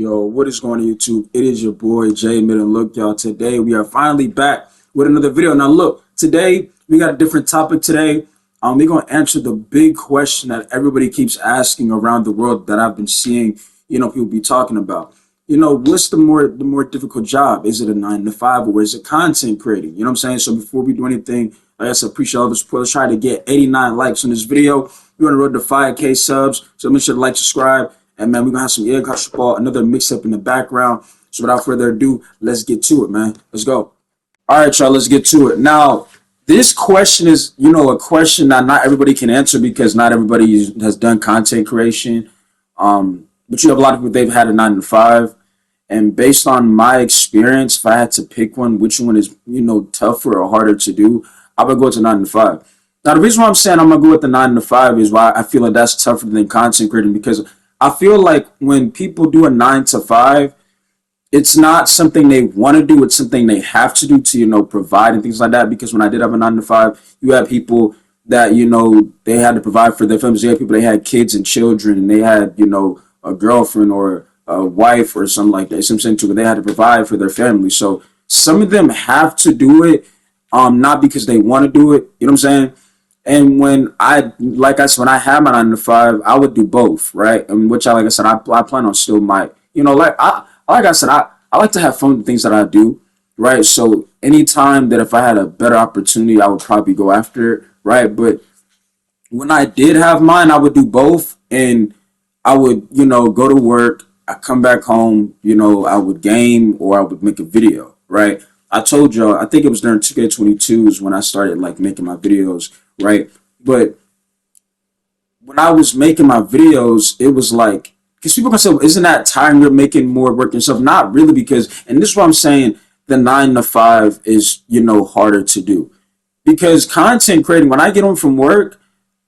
Yo, what is going on YouTube? It is your boy Jay Midden. Look, y'all, today we are finally back with another video. Now, look, today we got a different topic today. We're gonna answer the big question that everybody keeps asking around the world that I've been seeing, people be talking about. What's the more difficult job? Is it a 9 to 5 or is it content creating? You know what I'm saying? So before we do anything, like I said, appreciate all the support. Let's try to get 89 likes on this video. We're on the road to 5K subs, so make sure to like, subscribe. And man, we're gonna have some air ball, another mix up in the background. So without further ado, let's get to it, man. Let's go. All right, y'all, let's get to it. Now, this question is, a question that not everybody can answer because not everybody has done content creation. But you have a lot of people, they've had a 9 to 5. And based on my experience, if I had to pick one, which one is, tougher or harder to do, I would go to 9 to 5. Now, the reason why I'm saying I'm gonna go with the 9 to 5 is why I feel like that's tougher than content creating, because I feel like when people do a 9 to 5, it's not something they want to do. It's something they have to do to, provide and things like that. Because when I did have a 9 to 5, you had people that, they had to provide for their families. You had people, they had kids and children, and they had, a girlfriend or a wife or something like that. Something to they had to provide for their family. So some of them have to do it, not because they want to do it. You know what I'm saying? And when like I said, when I had my 9 to 5, I would do both, right? And which like I said, I plan on still my, like I said, I like to have fun with the things that I do, right? So anytime that if I had a better opportunity, I would probably go after it, right? But when I did have mine, I would do both, and I would, go to work, I come back home, I would game or I would make a video, right? I told y'all, I think it was during 2K22 is when I started like making my videos, right? But when I was making my videos, it was like, because people can say, well, isn't that time you're making more work and stuff? Not really, because, and this is what I'm saying, the 9 to 5 is, harder to do. Because content creating, when I get home from work,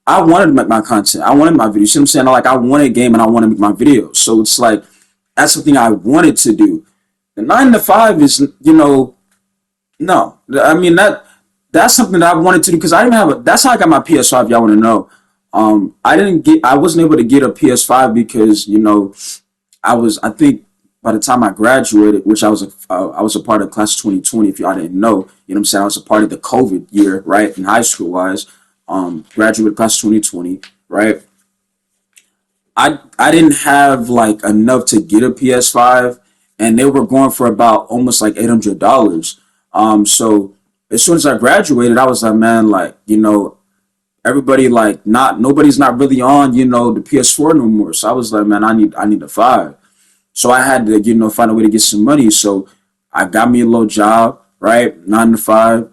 I wanted to make my content. I wanted my videos. You see what I'm saying? Like, I want a game and I want to make my videos. So it's like, that's something I wanted to do. The 9 to 5 is, no. I mean, that's something that I wanted to do because I didn't have that's how I got my PS5, y'all want to know. I wasn't able to get a PS5 because, I think by the time I graduated, which I was a part of class of 2020, if y'all didn't know, you know what I'm saying? I was a part of the COVID year, right? In high school wise, graduated class of 2020, right? I didn't have like enough to get a PS5, and they were going for about almost like $800. So as soon as I graduated, I was like, man, like, everybody like nobody's not really on, the PS4 no more. So I was like, man, I need a 5. So I had to, find a way to get some money. So I got me a little job, right? 9 to 5,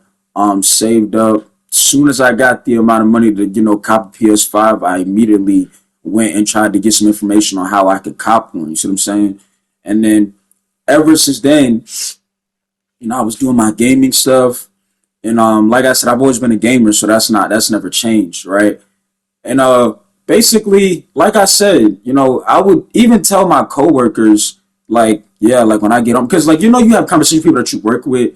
saved up. As soon as I got the amount of money to, cop a PS5, I immediately went and tried to get some information on how I could cop one. You see what I'm saying? And then ever since then, I was doing my gaming stuff. And like I said, I've always been a gamer, so that's never changed, right? And basically, like I said, I would even tell my coworkers, like, yeah, like when I get home, because like you have conversations with people that you work with,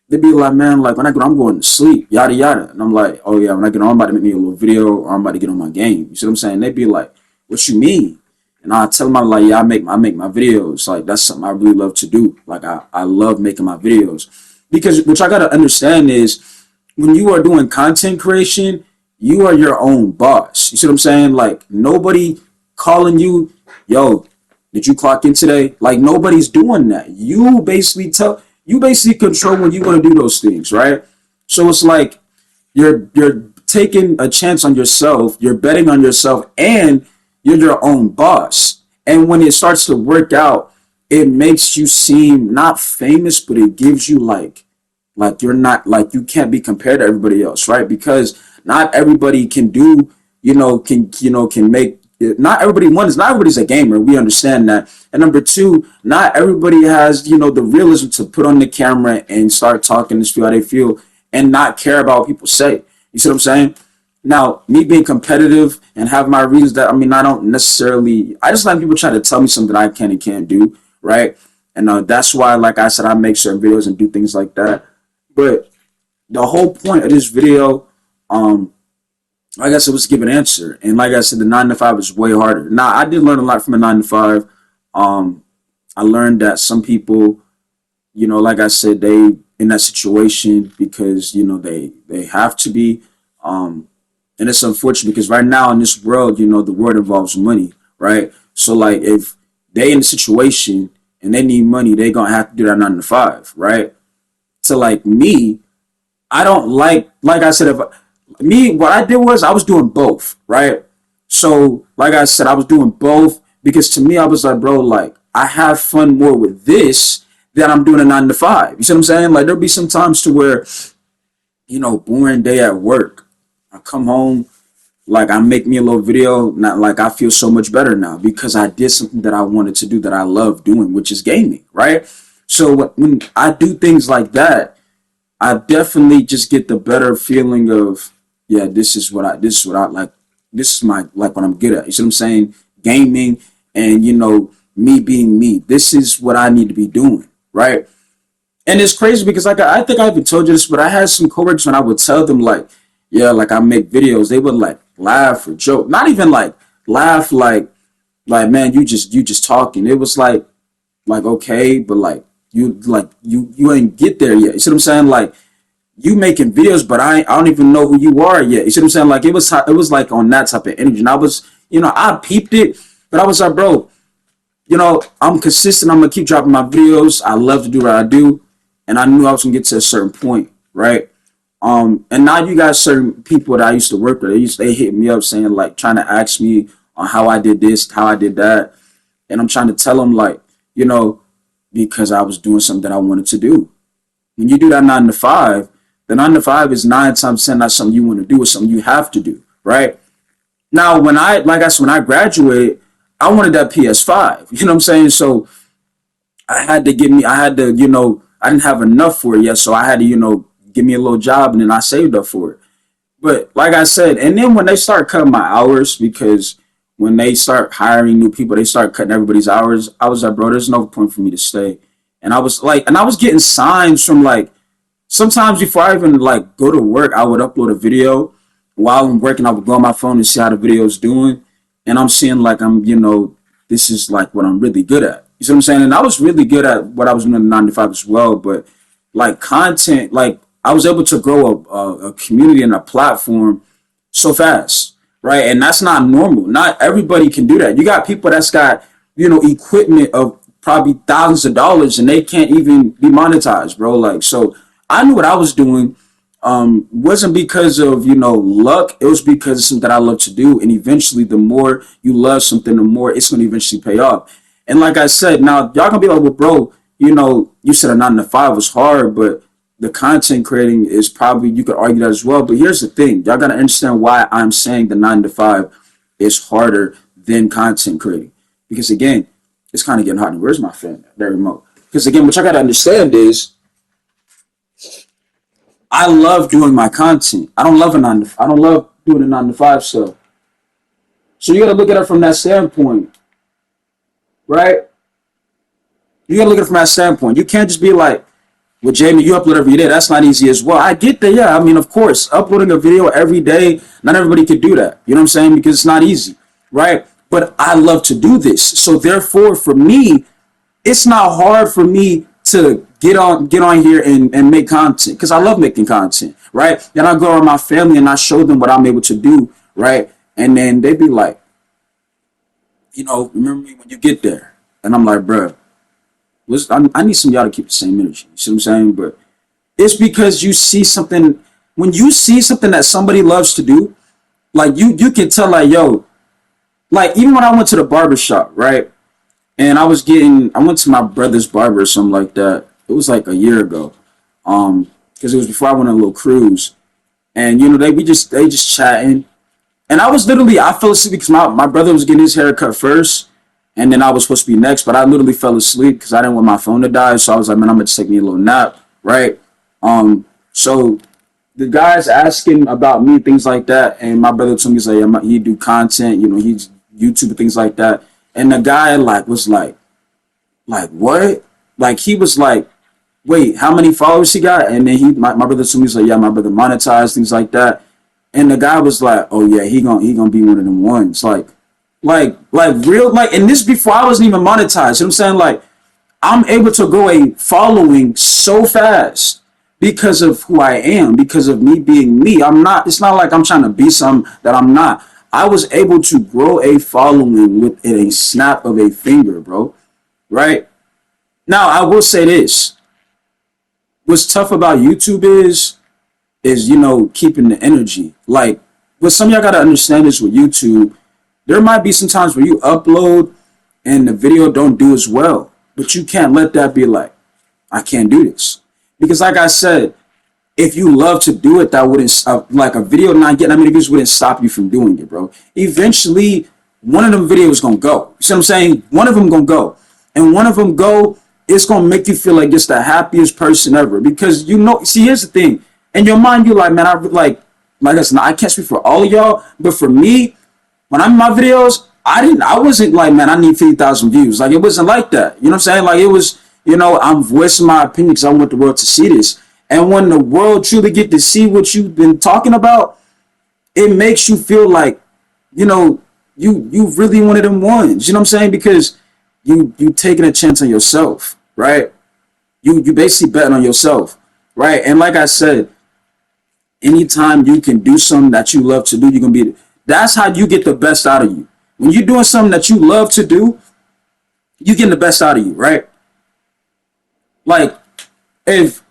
they'd be like, man, like when I get home, I'm going to sleep, yada yada. And I'm like, oh yeah, when I get home, I'm about to make me a little video or I'm about to get on my game. You see what I'm saying? They'd be like, what you mean? And I tell them, I'm like, yeah, I make my videos. Like that's something I really love to do. Like I love making my videos. Because what I gotta understand is when you are doing content creation, you are your own boss. You see what I'm saying? Like nobody calling you, yo, did you clock in today? Like nobody's doing that. You basically control when you want to do those things, right? So it's like you're taking a chance on yourself, you're betting on yourself, and you're your own boss. And when it starts to work out, it makes you seem not famous, but it gives you like you're not, like you can't be compared to everybody else, right? Because not everybody can do, can make, not everybody's a gamer. We understand that. And number two, not everybody has, the realism to put on the camera and start talking and feel how they feel and not care about what people say. You see what I'm saying? Now, me being competitive and have my reasons that, I don't necessarily, I just like people try to tell me something I can and can't do, right? And that's why, like I said, I make certain videos and do things like that. But the whole point of this video, like I said, was to give an answer. And like I said, the 9 to 5 is way harder. Now, I did learn a lot from a 9 to 5. I learned that some people, like I said, they in that situation because they have to be. Um, and it's unfortunate because right now in this world, the world involves money, right? So like if they in a situation and they need money, they gonna have to do that 9 to 5, right? So like me, I don't like I said, if me, what I did was I was doing both, right? So like I said, I was doing both because to me, I was like, bro, like I have fun more with this than I'm doing a 9 to 5. You see what I'm saying? Like there'll be some times to where, boring day at work. I come home, like I make me a little video, not like I feel so much better now because I did something that I wanted to do that I love doing, which is gaming, right? So when I do things like that, I definitely just get the better feeling of, yeah, this is what I like. This is my like what I'm good at. You see what I'm saying? Gaming and me being me. This is what I need to be doing, right? And it's crazy because like I think I even told you this, but I had some coworkers when I would tell them like, yeah, like I make videos, they would like laugh or joke, not even like laugh like man, you just talking. It was like okay, but you ain't get there yet. You see what I'm saying? Like you making videos, but I don't even know who you are yet. You see what I'm saying? Like it was like on that type of energy. And I was, I peeped it, but I was like, bro, I'm consistent. I'm gonna keep dropping my videos. I love to do what I do, and I knew I was gonna get to a certain point, right? And now you got certain people that I used to work with. They hit me up saying like trying to ask me on how I did this, how I did that, and I'm trying to tell them like, because I was doing something that I wanted to do. When you do that 9 to 5, the 9 to 5 is 9 times 10 not something you want to do, it's something you have to do, right? Now, like I said, when I graduated, I wanted that PS5. You know what I'm saying? So I had to, I didn't have enough for it yet. So I had to, give me a little job and then I saved up for it. But like I said, and then when they start cutting my hours, because when they start hiring new people, they start cutting everybody's hours. I was like, bro, there's no point for me to stay. And I was like, and I was getting signs from like, sometimes before I even like go to work, I would upload a video. While I'm working, I would go on my phone and see how the video is doing. And I'm seeing like this is like what I'm really good at. You see what I'm saying? And I was really good at what I was doing in 9 to 5 as well. But like content, like I was able to grow a community and a platform so fast, right? And that's not normal. Not everybody can do that. You got people that's got, equipment of probably thousands of dollars and they can't even be monetized, bro. Like, so I knew what I was doing wasn't because of, luck. It was because it's something that I love to do. And eventually, the more you love something, the more it's going to eventually pay off. And like I said, now y'all gonna be like, well, bro, you said a 9 to 5 was hard, but the content creating is probably, you could argue that as well. But here's the thing, y'all gotta understand why I'm saying the 9 to 5 is harder than content creating. Because again, it's kind of getting hot. Where's my fan? There, remote. Because again, what y'all gotta understand is I love doing my content. I don't love doing a 9 to 5 stuff. So you gotta look at it from that standpoint, right? You gotta look at it from that standpoint. You can't just be like, well, Jamie, you upload every day. That's not easy as well. I get that, yeah. I mean, of course, uploading a video every day, not everybody could do that. You know what I'm saying? Because it's not easy, right? But I love to do this. So therefore, for me, it's not hard for me to get on here and make content because I love making content, right? Then I go around my family and I show them what I'm able to do, right? And then they be like, remember me when you get there. And I'm like, bruh, I need some of y'all to keep the same energy. You see what I'm saying? But it's because you see something, when you see something that somebody loves to do, like you can tell like, yo, like even when I went to the barber shop, right? And I went to my brother's barber or something like that. It was like a year ago. Because it was before I went on a little cruise. And they just chatting. And I fell asleep because my brother was getting his hair cut first. And then I was supposed to be next, but I literally fell asleep because I didn't want my phone to die. So I was like, man, I'm gonna just take me a little nap, right? So the guy's asking about me, things like that, and my brother told me he's like, he do content, he's YouTube and things like that. And the guy was like what? Like he was like, wait, how many followers he got? And then my brother told me he's like, yeah, my brother monetized, things like that. And the guy was like, oh yeah, he gonna be one of them ones, like real, like, and this before I wasn't even monetized. You know what I'm saying? Like, I'm able to grow a following so fast because of who I am, because of me being me. It's not like I'm trying to be something that I'm not. I was able to grow a following with a snap of a finger, bro. Right? Now, I will say this. What's tough about YouTube is, keeping the energy. Like, what some of y'all gotta understand is with YouTube, there might be some times where you upload and the video don't do as well. But you can't let that be like, I can't do this. Because like I said, if you love to do it, that wouldn't, like a video not getting that many views wouldn't stop you from doing it, bro. Eventually, one of them videos gonna go. You see what I'm saying? One of them gonna go. And one of them go, it's gonna make you feel like it's the happiest person ever. Because see, here's the thing. In your mind, you're like, man, like I said, I can't speak for all of y'all, but for me, when I'm in my videos, I wasn't like, man, I need 50,000 views. Like, it wasn't like that. You know what I'm saying? Like, it was, I'm voicing my opinion because I want the world to see this. And when the world truly get to see what you've been talking about, it makes you feel like, you really one of them ones. You know what I'm saying? Because you taking a chance on yourself, right? You basically betting on yourself, right? And like I said, anytime you can do something that you love to do, you're gonna be. That's how you get the best out of you. When you're doing something that you love to do, you're getting the best out of you, right? Like, if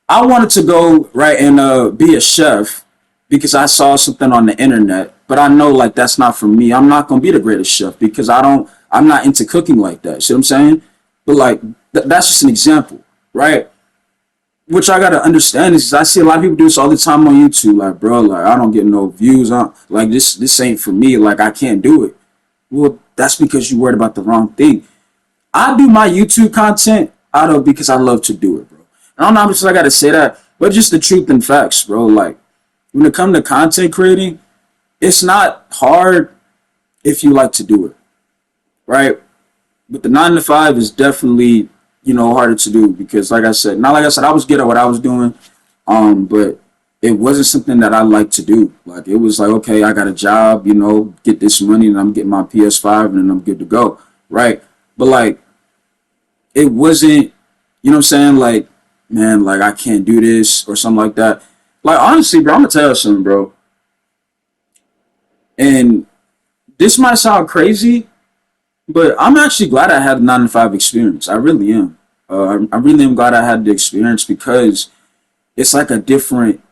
I wanted to go right and be a chef because I saw something on the internet, but I know like that's not for me. I'm not gonna be the greatest chef because I'm not into cooking like that. See what I'm saying? But like that's just an example, right? Which I gotta understand is I see a lot of people do this all the time on YouTube. Like, bro, like I don't get no views on like this ain't for me. Like I can't do it. Well, that's because you worried about the wrong thing. I do my YouTube content out of because I love to do it, bro. I don't know how much I gotta say that, but just the truth and facts, bro. Like when it comes to content creating, it's not hard if you like to do it, right? But the 9 to 5 is definitely, harder to do because like I said, I was good at what I was doing, but it wasn't something that I like to do. Like it was like, okay, I got a job, get this money and I'm getting my PS5 and then I'm good to go, right? But like it wasn't, you know what I'm saying? Like, man, like I can't do this or something like that. Like honestly, bro, I'm gonna tell you something, bro. And this might sound crazy, but I'm actually glad I had a 9 to 5 experience. I really am. I really am glad I had the experience because it's like a different,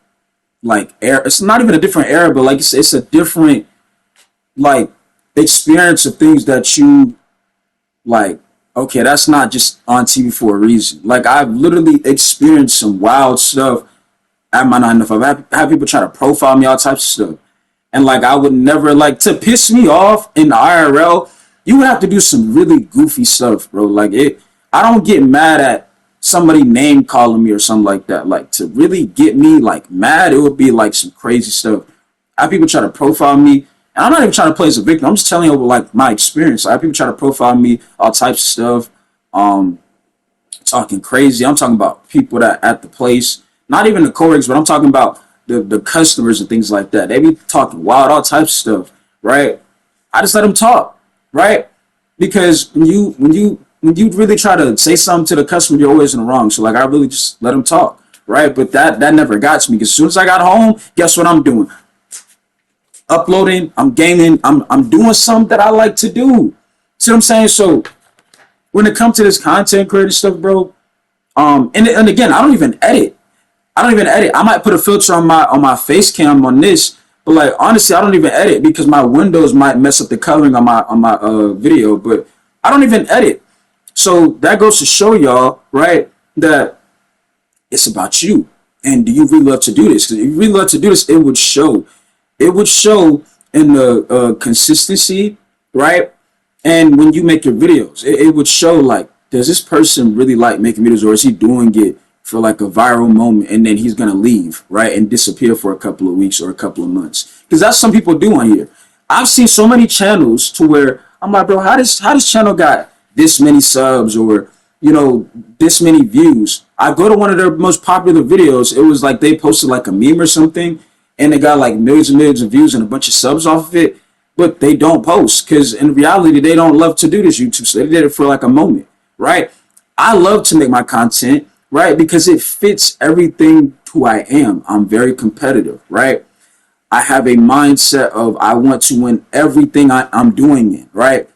like, era. It's not even a different era, but like it's a different, like, experience of things that you, like, okay, that's not just on TV for a reason. Like, I've literally experienced some wild stuff at my 9 to 5. I have people try to profile me, all types of stuff. And, like, I would never, like, to piss me off in the IRL, you would have to do some really goofy stuff, bro. Like, I don't get mad at somebody name calling me or something like that. Like, to really get me, like, mad, it would be, like, some crazy stuff. I have people try to profile me. And I'm not even trying to play as a victim. I'm just telling you, like, my experience. I have people try to profile me, all types of stuff. Talking crazy. I'm talking about people that at the place, not even the coworkers, but I'm talking about the customers and things like that. They be talking wild, all types of stuff, right? I just let them talk, right? Because when you really try to say something to the customer, you're always in the wrong. So like I really just let them talk, right? But that never got to me. Because as soon as I got home, guess what I'm doing? Uploading, I'm gaming, I'm doing something that I like to do. See what I'm saying? So when it comes to this content creating stuff, bro, and again, I don't even edit. I might put a filter on my face cam on this, but like honestly, I don't even edit because my windows might mess up the coloring on my video. But I don't even edit. So that goes to show y'all, right, that it's about you. And do you really love to do this? Because if you really love to do this, it would show. It would show in the consistency, right? And when you make your videos, it would show like, does this person really like making videos, or is he doing it for like a viral moment and then he's gonna leave, right, and disappear for a couple of weeks or a couple of months? Because that's some people do on here. I've seen so many channels to where I'm like, bro, how this channel got this many subs or this many views? I go to one of their most popular videos. It was like they posted like a meme or something, and they got like millions and millions of views and a bunch of subs off of it. But they don't post because in reality they don't love to do this YouTube. So they did it for like a moment, right? I love to make my content, right? Because it fits everything who I am. I'm very competitive, right? I have a mindset of I want to win everything I'm doing in, right?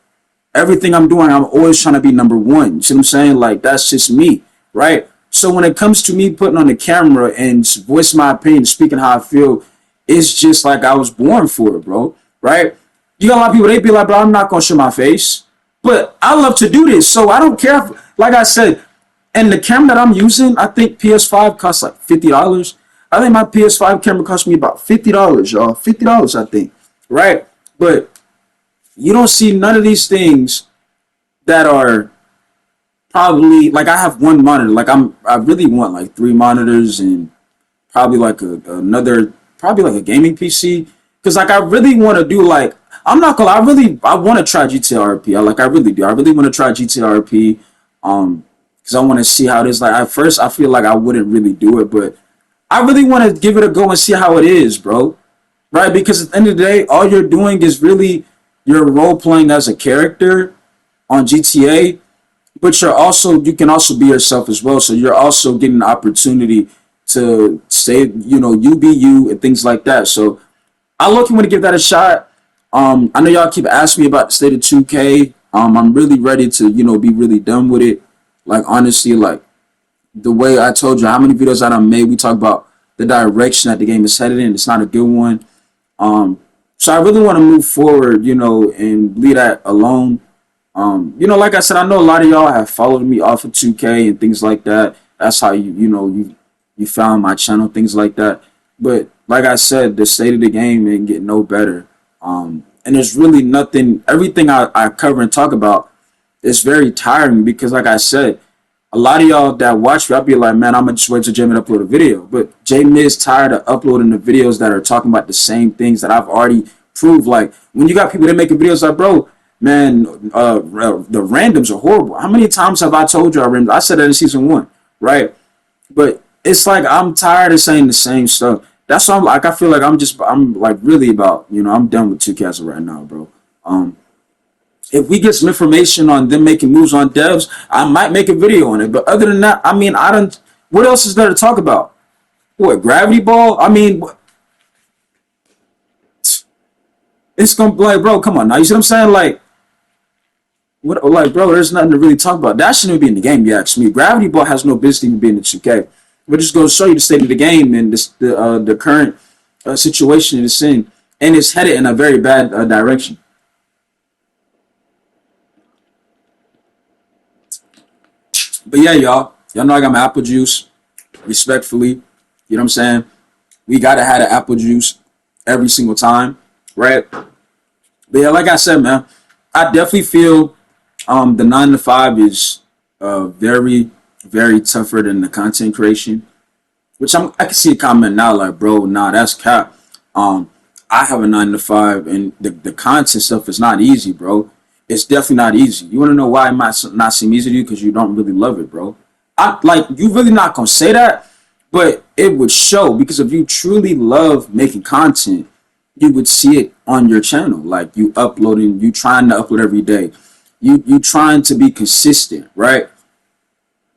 Everything I'm doing, I'm always trying to be number one. You see what I'm saying? Like, that's just me, right? So when it comes to me putting on the camera and voicing my opinion, speaking how I feel, it's just like I was born for it, bro, right? You got a lot of people, they be like, bro, I'm not going to show my face. But I love to do this, so I don't care. Like I said, and the camera that I'm using, I think PS5 costs like $50. I think my PS5 camera cost me about $50, y'all. $50, I think, right? But you don't see none of these things that are probably like I have one monitor. Like I really want like three monitors and probably like another, probably like a gaming PC. Cause like I really want to do like I'm not gonna. I want to try GTRP. I really do. I really want to try GTRP. Cause I want to see how it is. Like at first, I feel like I wouldn't really do it, but I really want to give it a go and see how it is, bro. Right? Because at the end of the day, all you're doing is really you're role playing as a character on GTA, but you can also be yourself as well. So you're also getting the opportunity to say, you be you and things like that. So I look want to give that a shot. I know y'all keep asking me about the state of 2K. I'm really ready to, be really done with it. Like honestly, like the way I told you how many videos that I made, we talk about the direction that the game is headed in. It's not a good one. So I really want to move forward, and leave that alone. Like I said, I know a lot of y'all have followed me off of 2K and things like that. That's how you found my channel, things like that. But like I said, the state of the game ain't getting no better. And there's really nothing. Everything I cover and talk about is very tiring because, like I said, a lot of y'all that watch me, I'll be like, man, I'm gonna just wait till Jamie upload a video. But Jamie is tired of uploading the videos that are talking about the same things that I've already proved. Like when you got people that making videos like, bro, man, the randoms are horrible. How many times have I told you I said that in season 1, right? But it's like I'm tired of saying the same stuff. That's why I'm like I feel like I'm like really about I'm done with 2K right now, bro. If we get some information on them making moves on devs, I might make a video on it. But other than that, I mean, I don't. What else is there to talk about? What, Gravity Ball? I mean, it's gonna like, bro, come on now. You see what I'm saying? Like, what? Like, bro, there's nothing to really talk about. That shouldn't even be in the game. You ask me. Gravity Ball has no business even being in the 2K. But just going to show you the state of the game and the current situation it's in, and it's headed in a very bad direction. But yeah, y'all know I got my apple juice. Respectfully, you know what I'm saying? We gotta have the apple juice every single time, right? But yeah, like I said, man, I definitely feel the 9 to 5 is very, very tougher than the content creation. Which I can see a comment now like, bro, nah, that's cap. I have a 9 to 5, and the content stuff is not easy, bro. It's definitely not easy. You want to know why it might not seem easy to you? Because you don't really love it, bro. You really not gonna say that, but it would show because if you truly love making content, you would see it on your channel. Like you uploading, you trying to upload every day. You trying to be consistent, right?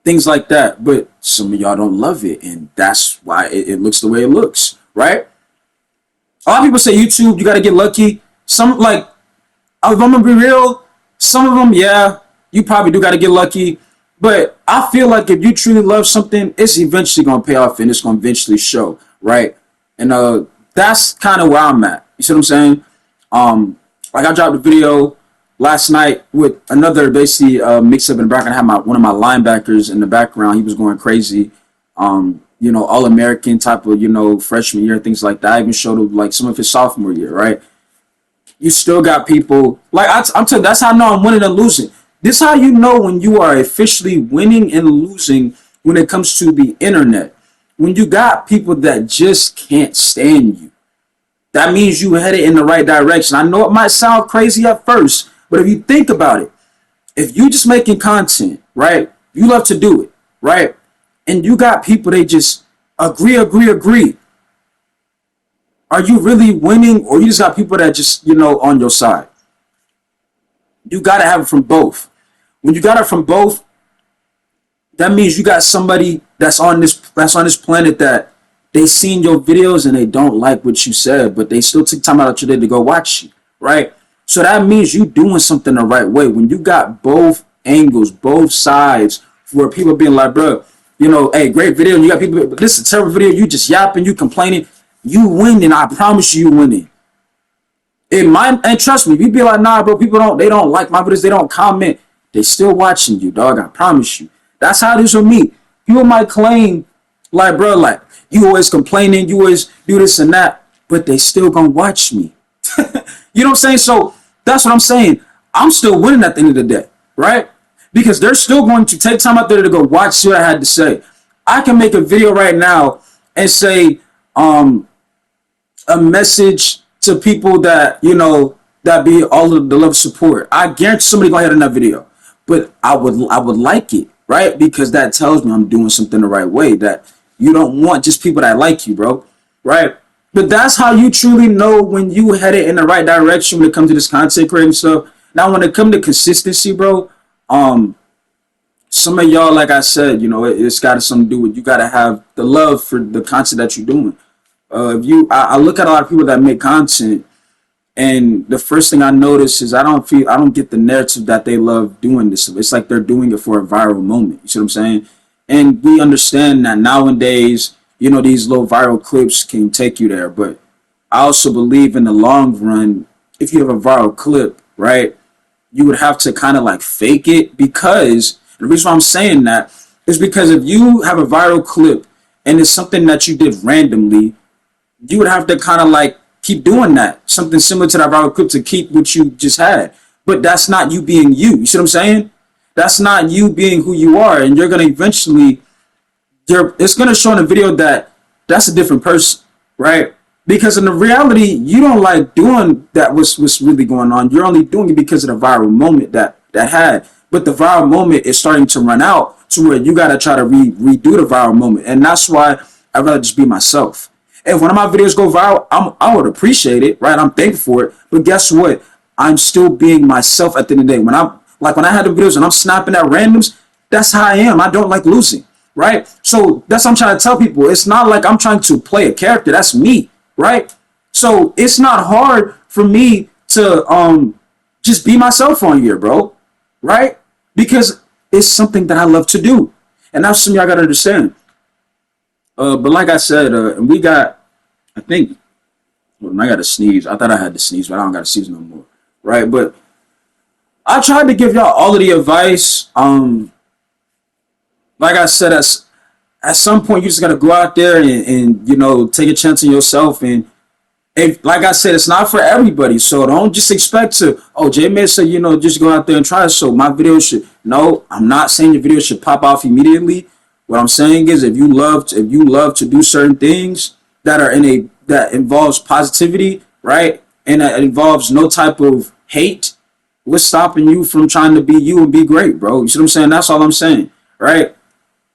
Things like that. But some of y'all don't love it, and that's why it looks the way it looks, right? A lot of people say YouTube, you gotta get lucky. Some like, if I'm gonna be real, some of them, yeah, you probably do gotta get lucky. But I feel like if you truly love something, it's eventually gonna pay off and it's gonna eventually show, right? And that's kind of where I'm at. You see what I'm saying? Like I dropped a video last night with another basically mix up in the background. I had one of my linebackers in the background. He was going crazy. All American type of, freshman year, things like that. I even showed him like some of his sophomore year, right? You still got people like I'm telling you, that's how I know I'm winning and losing. This is how you know when you are officially winning and losing when it comes to the internet. When you got people that just can't stand you. That means you headed in the right direction. I know it might sound crazy at first, but if you think about it, if you just making content, right? You love to do it, right? And you got people, they just agree. Are you really winning, or you just got people that just, on your side? You got to have it from both. When you got it from both, that means you got somebody that's on this planet that they seen your videos and they don't like what you said, but they still took time out of your day to go watch you, right? So that means you doing something the right way. When you got both angles, both sides, where people being like, bro, hey, great video, and you got people, this is a terrible video, you just yapping, you complaining, you winning. I promise you winning. It might, and trust me, you be like, nah, bro, they don't like my videos, they don't comment. They still watching you, dog. I promise you. That's how it is with me. People might claim, like, bro, like, you always complaining, you always do this and that, but they still gonna watch me. You know what I'm saying? So that's what I'm saying. I'm still winning at the end of the day, right? Because they're still going to take time out there to go watch what I had to say. I can make a video right now and say a message to people that, that be all of the love support. I guarantee somebody go ahead in that video. But I would like it, right? Because that tells me I'm doing something the right way. That you don't want just people that like you, bro, right? But that's how you truly know when you headed in the right direction when it comes to this content creating stuff. Now, when it comes to consistency, bro, some of y'all, like I said, it's got something to do with you got to have the love for the content that you're doing. I look at a lot of people that make content, and the first thing I notice is I don't get the narrative that they love doing this. It's like they're doing it for a viral moment. You see what I'm saying? And we understand that nowadays, these little viral clips can take you there. But I also believe in the long run, if you have a viral clip, right, you would have to kind of like fake it, because the reason why I'm saying that is because if you have a viral clip and it's something that you did randomly, you would have to kind of like keep doing that, something similar to that viral clip to keep what you just had. But that's not you being you. You see what I'm saying? That's not you being who you are, and you're gonna eventually, it's gonna show in the video that that's a different person, right? Because in the reality, you don't like doing that. What's really going on? You're only doing it because of the viral moment that had. But the viral moment is starting to run out to where you gotta try to redo the viral moment, and that's why I'd rather just be myself. If one of my videos go viral, I would appreciate it, right? I'm thankful for it. But guess what? I'm still being myself at the end of the day. When I had the videos and I'm snapping at randoms, that's how I am. I don't like losing, right? So that's what I'm trying to tell people. It's not like I'm trying to play a character. That's me, right? So it's not hard for me to just be myself on here, bro, right? Because it's something that I love to do. And that's something y'all got to understand. But like I said, and we got, I think, well, I got to sneeze. I thought I had to sneeze, but I don't got to sneeze no more, right? But I tried to give y'all all of the advice. Like I said, at some point, you just got to go out there and take a chance on yourself. And like I said, it's not for everybody. So don't just expect to, J May said, just go out there and try. So my video no, I'm not saying your video should pop off immediately. What I'm saying is, if you love to do certain things that are that involves positivity, right, and that involves no type of hate, what's stopping you from trying to be you and be great, bro? You see what I'm saying? That's all I'm saying, right?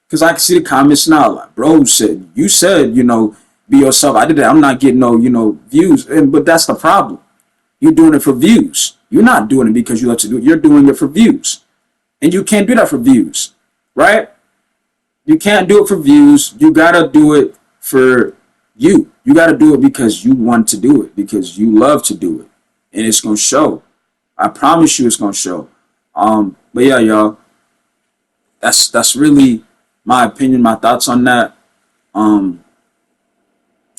Because I can see the comments now, like, bro, you said, be yourself. I did that. I'm not getting no, views, but that's the problem. You're doing it for views. You're not doing it because you love to do it. You're doing it for views, and you can't do that for views, right? You can't do it for views. You gotta do it for you. You gotta do it because you want to do it, because you love to do it, and it's gonna show. I promise you, it's gonna show. But yeah, y'all, that's really my opinion, my thoughts on that. I'm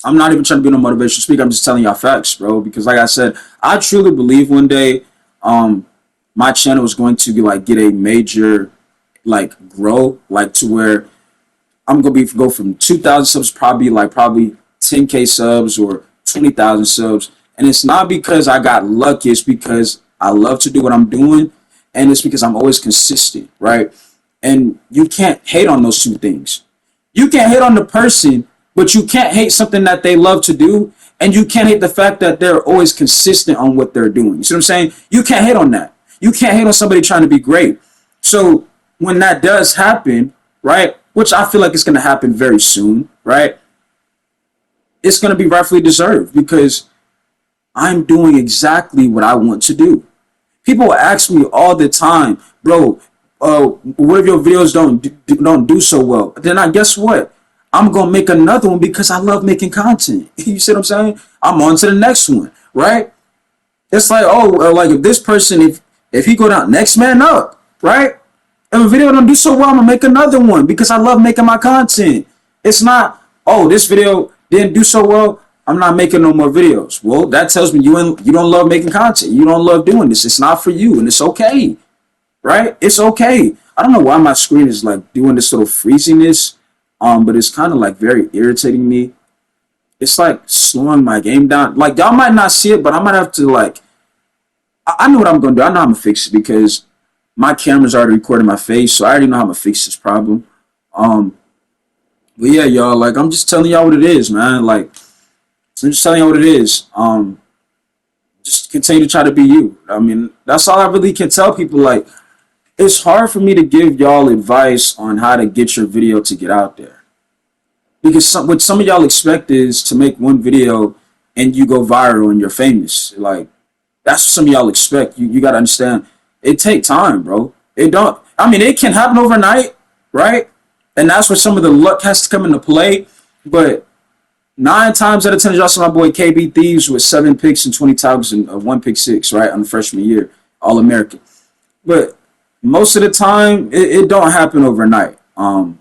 not even trying to be no motivational speaker. I'm just telling y'all facts, bro. Because like I said, I truly believe one day, my channel is going to be get a major grow, to where I'm gonna go from 2,000 subs probably 10K subs or 20,000 subs. And it's not because I got lucky, it's because I love to do what I'm doing, and it's because I'm always consistent, right? And you can't hate on those two things. You can't hate on the person, but you can't hate something that they love to do, and you can't hate the fact that they're always consistent on what they're doing. You see what I'm saying? You can't hate on that. You can't hate on somebody trying to be great. So when that does happen, right, which I feel like it's going to happen very soon, right, it's going to be rightfully deserved because I'm doing exactly what I want to do. People ask me all the time, bro, what if your videos don't do so well? Then I guess what? I'm gonna make another one because I love making content. You see what I'm saying? I'm on to the next one, right? It's like, oh, like if this person, if he go down, next man up, right? If a video don't do so well, I'm gonna make another one because I love making my content. It's not, oh, this video didn't do so well, I'm not making no more videos. Well, that tells me you don't love making content. You don't love doing this. It's not for you, and it's okay, right? It's okay. I don't know why my screen is like doing this little freeziness, but it's kind of like very irritating me. It's like slowing my game down. Like y'all might not see it, but I might have to like. I know what I'm gonna do. I know I'm gonna fix it because my camera's already recording my face, so I already know how I'm gonna fix this problem. Um, but yeah, y'all, like I'm just telling y'all what it is, man. Like I'm just telling you what it is. Just continue to try to be you. I mean, that's all I really can tell people. Like, it's hard for me to give y'all advice on how to get your video to get out there because what some of y'all expect is to make one video and you go viral and you're famous. Like, that's what some of y'all expect. You gotta understand. It take time, bro. It don't. I mean, it can happen overnight, right? And that's where some of the luck has to come into play. But 9 times out of 10, y'all saw my boy KB Thieves with 7 picks and 20 tackles and 1 pick 6, right, on the freshman year, All American. But most of the time, it don't happen overnight. And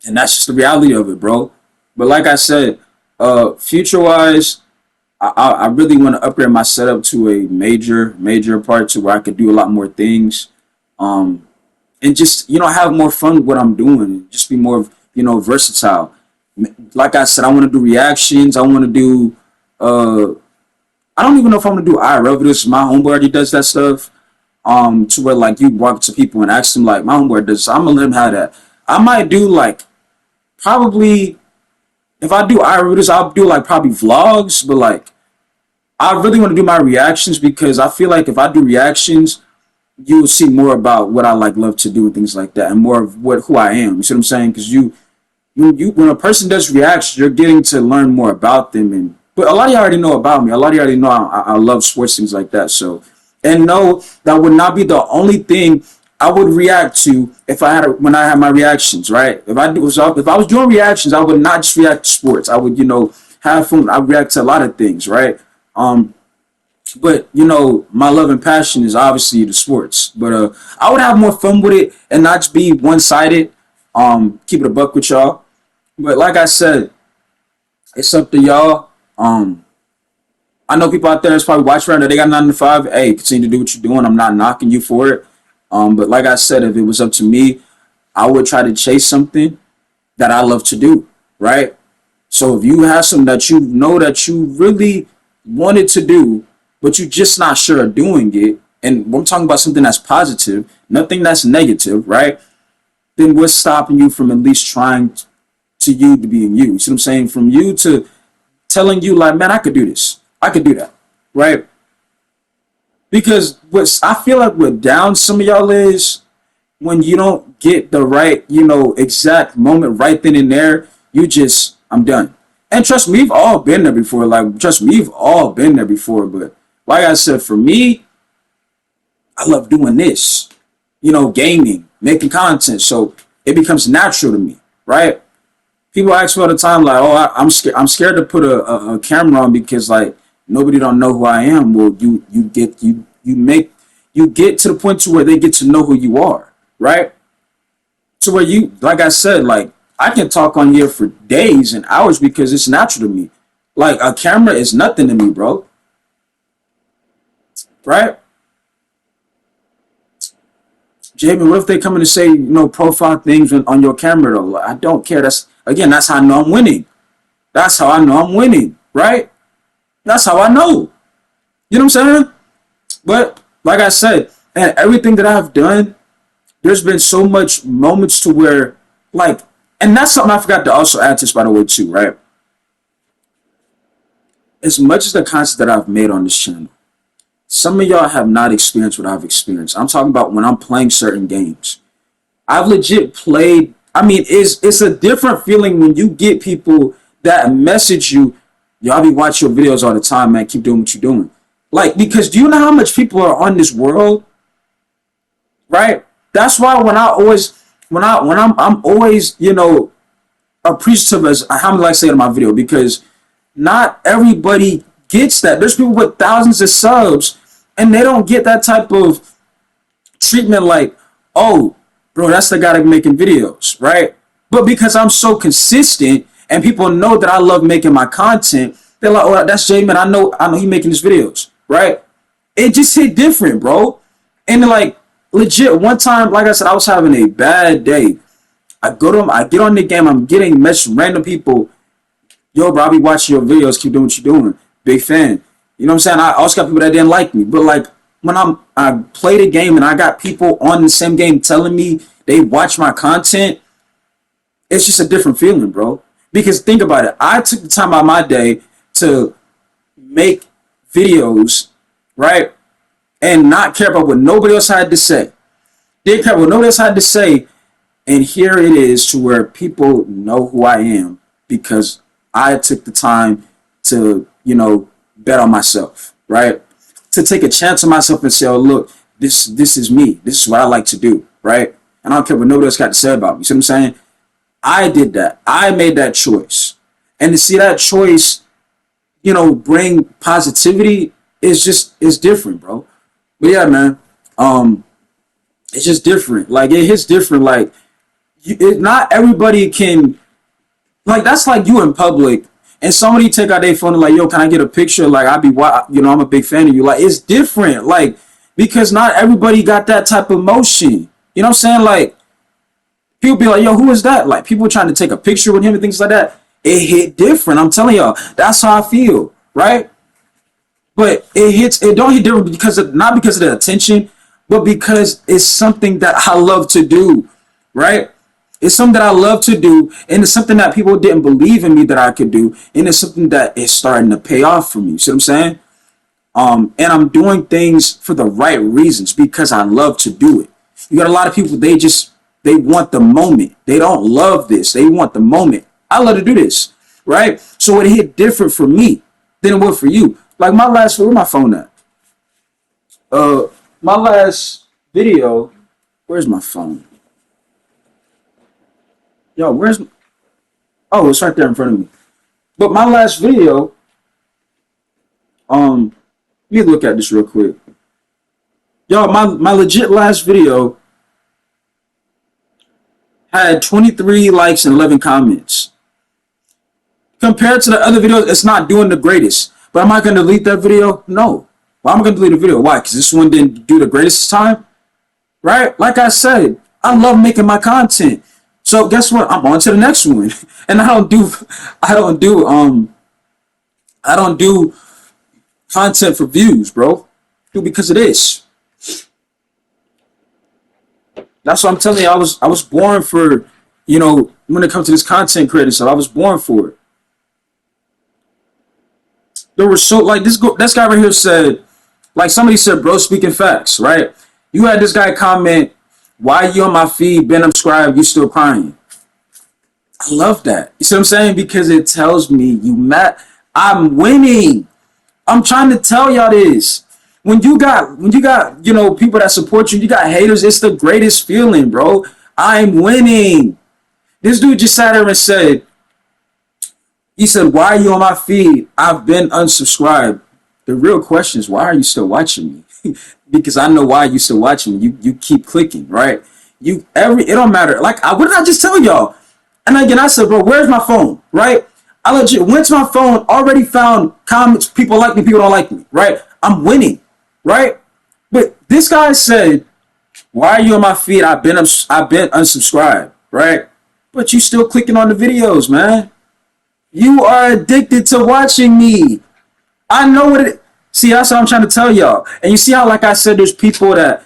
that's just the reality of it, bro. But like I said, future wise, I really want to upgrade my setup to a major part to where I could do a lot more things. And just, have more fun with what I'm doing. Just be more, versatile. Like I said, I want to do reactions. I want to do, I don't even know if I'm going to do IRL videos. My homeboy already does that stuff. To where like you walk to people and ask them like, my homeboy does, I'm going to let him have that. I might do like, probably, if I do IRL videos, I'll do like probably vlogs, but like, I really want to do my reactions because I feel like if I do reactions, you'll see more about what I like love to do and things like that, and more of who I am. You see what I'm saying? Because when a person does reactions, you're getting to learn more about them, but a lot of you already know about me. A lot of you already know I love sports, things like that. So, and no, that would not be the only thing I would react to if I had when I had my reactions, right? If I was doing reactions, I would not just react to sports. I would, have fun. I react to a lot of things, right? But my love and passion is obviously the sports. But I would have more fun with it and not just be one-sided. Keep it a buck with y'all. But like I said, it's up to y'all. I know people out there that's probably watching right now. They got 9 to 5. Hey, continue to do what you're doing. I'm not knocking you for it. But like I said, if it was up to me, I would try to chase something that I love to do, right? So if you have something that you know that you really wanted to do, but you're just not sure of doing it, and I'm talking about something that's positive, nothing that's negative, right? Then what's stopping you from at least trying to you to being you? You see what I'm saying? From you to telling you like, man, I could do this. I could do that, right? Because I feel like what down some of y'all is when you don't get the right, exact moment right then and there, I'm done. And trust me, we've all been there before. Like, trust me, we've all been there before. But like I said, for me, I love doing this, gaming, making content. So it becomes natural to me, right? People ask me all the time, like, oh, I'm scared to put a camera on because like nobody don't know who I am. Well, you get to the point to where they get to know who you are, right? To where like I said, like I can talk on here for days and hours because it's natural to me. Like a camera is nothing to me, bro. Right? Jamie, what if they come in and say, profile things on your camera though? Like, I don't care. That's how I know I'm winning. That's how I know I'm winning, right? That's how I know. You know what I'm saying? But like I said, and everything that I've done, there's been so much moments to where, like, and that's something I forgot to also add to this, by the way, too, right? As much as the content that I've made on this channel, some of y'all have not experienced what I've experienced. I'm talking about when I'm playing certain games. I've legit played. I mean, it's a different feeling when you get people that message you. Y'all be watching your videos all the time, man. Keep doing what you're doing. Like, because do you know how much people are on this world, right? That's why I'm always, appreciative as how many likes I say in my video, because not everybody gets that. There's people with thousands of subs and they don't get that type of treatment, like, oh, bro, that's the guy that making videos, right? But because I'm so consistent and people know that I love making my content, they're like, oh, that's J Man. I know he making his videos, right? It just hit different, bro. And like, legit, one time, like I said, I was having a bad day. I get on the game, I'm getting messages from random people. Yo, bro, I be watching your videos, keep doing what you're doing. Big fan. You know what I'm saying? I also got people that didn't like me. But like, when I play the game and I got people on the same game telling me they watch my content, it's just a different feeling, bro. Because think about it. I took the time out of my day to make videos, right? And not care about what nobody else had to say. Didn't care about what nobody else had to say. And here it is to where people know who I am because I took the time to, bet on myself, right? To take a chance on myself and say, oh, look, this is me. This is what I like to do, right? And I don't care what nobody else got to say about me. You see what I'm saying? I did that. I made that choice. And to see that choice, bring positivity is different, bro. But yeah, man, it's just different. Like, it hits different. Like, not everybody can, like, that's like you in public and somebody take out their phone and like, yo, can I get a picture? Like, I'm a big fan of you. Like, it's different. Like, because not everybody got that type of emotion. You know what I'm saying? Like, people be like, yo, who is that? Like, people trying to take a picture with him and things like that. It hit different. I'm telling y'all, that's how I feel, right? But it don't hit different not because of the attention, but because it's something that I love to do, right? It's something that I love to do, and it's something that people didn't believe in me that I could do, and it's something that is starting to pay off for me. You see what I'm saying? And I'm doing things for the right reasons because I love to do it. You got a lot of people, they want the moment. They don't love this. They want the moment. I love to do this, right? So it hit different for me than it would for you. Like where's my phone at? My last video, where's my phone? Yo, oh, it's right there in front of me. But my last video, let me look at this real quick. Yo, my legit last video had 23 likes and 11 comments. Compared to the other videos, it's not doing the greatest. But am I going to delete that video? No. Why am I going to delete the video? Why? Because this one didn't do the greatest this time? Right? Like I said, I love making my content. So guess what? I'm on to the next one. And I don't do content for views, bro. I do because of this. That's what I'm telling you. I was born for, when it comes to this content creating stuff, I was born for it. There were this guy right here said, like somebody said, bro, speaking facts, right? You had this guy comment, why you on my feed, been subscribed, you still crying. I love that. You see what I'm saying? Because it tells me I'm winning. I'm trying to tell y'all this. When you got, people that support you, you got haters, it's the greatest feeling, bro. I'm winning. This dude just sat there and said, he said, why are you on my feed? I've been unsubscribed. The real question is, why are you still watching me? Because I know why you still watching me. You keep clicking, right? It don't matter. Like, what did I just tell y'all? And again, I said, bro, where's my phone, right? I legit went to my phone, already found comments, people like me, people don't like me, right? I'm winning, right? But this guy said, why are you on my feed? I've been unsubscribed, right? But you still clicking on the videos, man. You are addicted to watching me. I know what it. See, that's what I'm trying to tell y'all. And you see how, like I said, there's people that,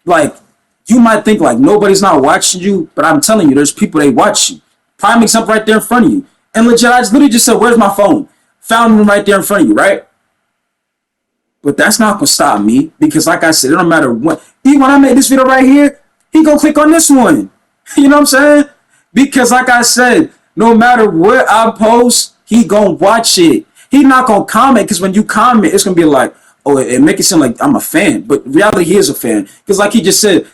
like, you might think like nobody's not watching you, but I'm telling you, there's people that watch you. Prime example right there in front of you. And legit, I literally just said, where's my phone? Found them right there in front of you, right? But that's not gonna stop me because, like I said, it don't matter what. When I made this video right here, he gonna click on this one. You know what I'm saying? Because, like I said, no matter what I post, he gonna watch it. He not gonna comment because when you comment, it's gonna be like, oh, it make it seem like I'm a fan. But reality, he is a fan because, like he just said,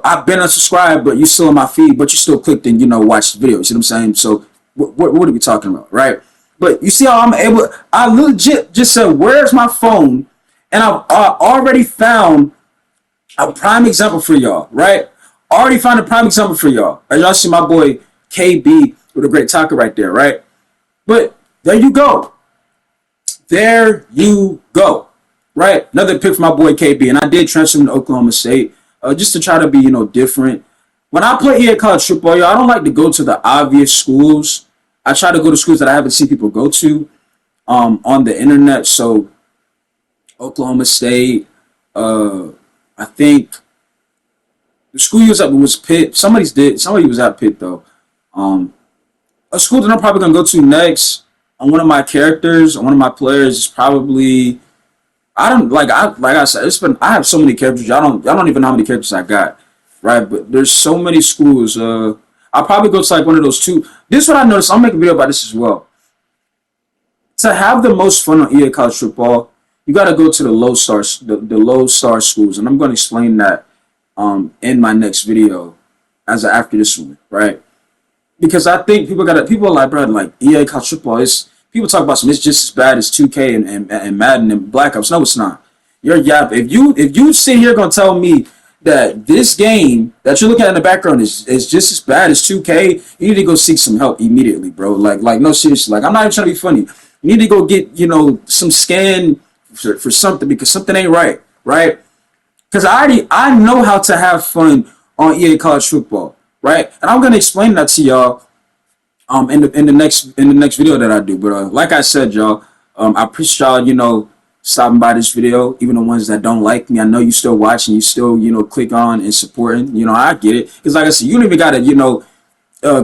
I've been unsubscribed, but you still in my feed, but you still clicked and, you know, watched the video. You see what I'm saying? So what are we talking about, right? But you see how I'm able, I legit just said, where's my phone? And I've already found a prime example for y'all, right? Already found a prime example for y'all. As y'all see my boy KB with a great talker right there, right? But there you go. There you go. Right? Another pick for my boy KB. And I did transfer him to Oklahoma State just to try to be, you know, different. When I play EA college football, y'all, I don't like to go to the obvious schools. I try to go to schools that I haven't seen people go to on the internet. So Oklahoma State, I think the school you was at was Pitt. Somebody was at Pitt though. A school that I'm probably gonna go to next on one of my characters, on one of my players is probably I said, I have so many characters. Y'all don't even know how many characters I got, right? But there's so many schools. I'll probably go to like one of those two. This is what I noticed. I'll make a video about this as well. To have the most fun on EA college football, you got to go to the low stars, the low star schools, and I'm going to explain that in my next video after this one, right? Because I think people are like, bro, like EA college football is. People talk about it's just as bad as 2K and Madden and Black Ops. No, it's not. You're yap. If you sit here gonna tell me that this game that you're looking at in the background is just as bad as 2K, you need to go seek some help immediately, bro. Like no, seriously. Like I'm not even trying to be funny. You need to go get, you know, some scan for something because something ain't right, right? Because I know how to have fun on EA college football, right? And I'm gonna explain that to y'all in the next video that I do. But like I said, y'all, I appreciate y'all, you know, stopping by this video. Even the ones that don't like me, I know you still watching, you still, you know, click on and supporting. You know, I get it. Because like I said, you don't even gotta, you know,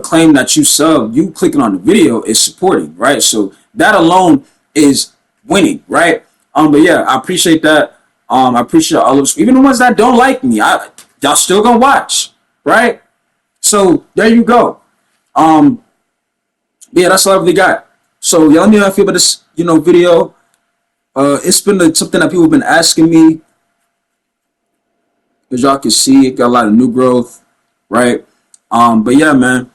claim that you sub. You clicking on the video is supporting, right? So that alone is winning, right? But yeah, I appreciate that. I appreciate all of even the ones that don't like me. Y'all still gonna watch, right? So there you go. Yeah, that's all I really got. So y'all let me know how you feel about this, you know, video. It's been something that people have been asking me. As y'all can see, it got a lot of new growth, right? But yeah, man,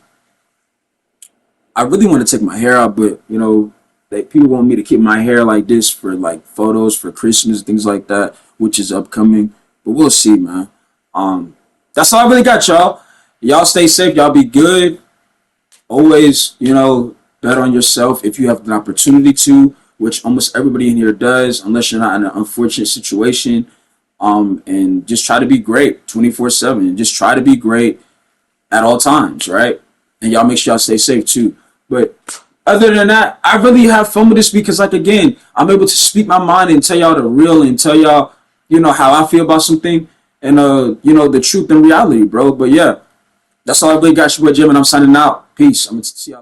I really want to take my hair out, but you know, people want me to keep my hair like this for like photos for Christmas, things like that, which is upcoming. But we'll see, man. That's all I really got, y'all. Y'all stay safe. Y'all be good. Always, you know, bet on yourself if you have the opportunity to, which almost everybody in here does, unless you're not in an unfortunate situation. And just try to be great 24/7. Just try to be great at all times, right? And y'all make sure y'all stay safe too. But other than that, I really have fun with this because, like, again, I'm able to speak my mind and tell y'all the real and tell y'all, you know, how I feel about something and, you know, the truth and reality, bro. But yeah, that's all I really got. Your boy Jim, and I'm signing out. Peace. I'm going to see y'all.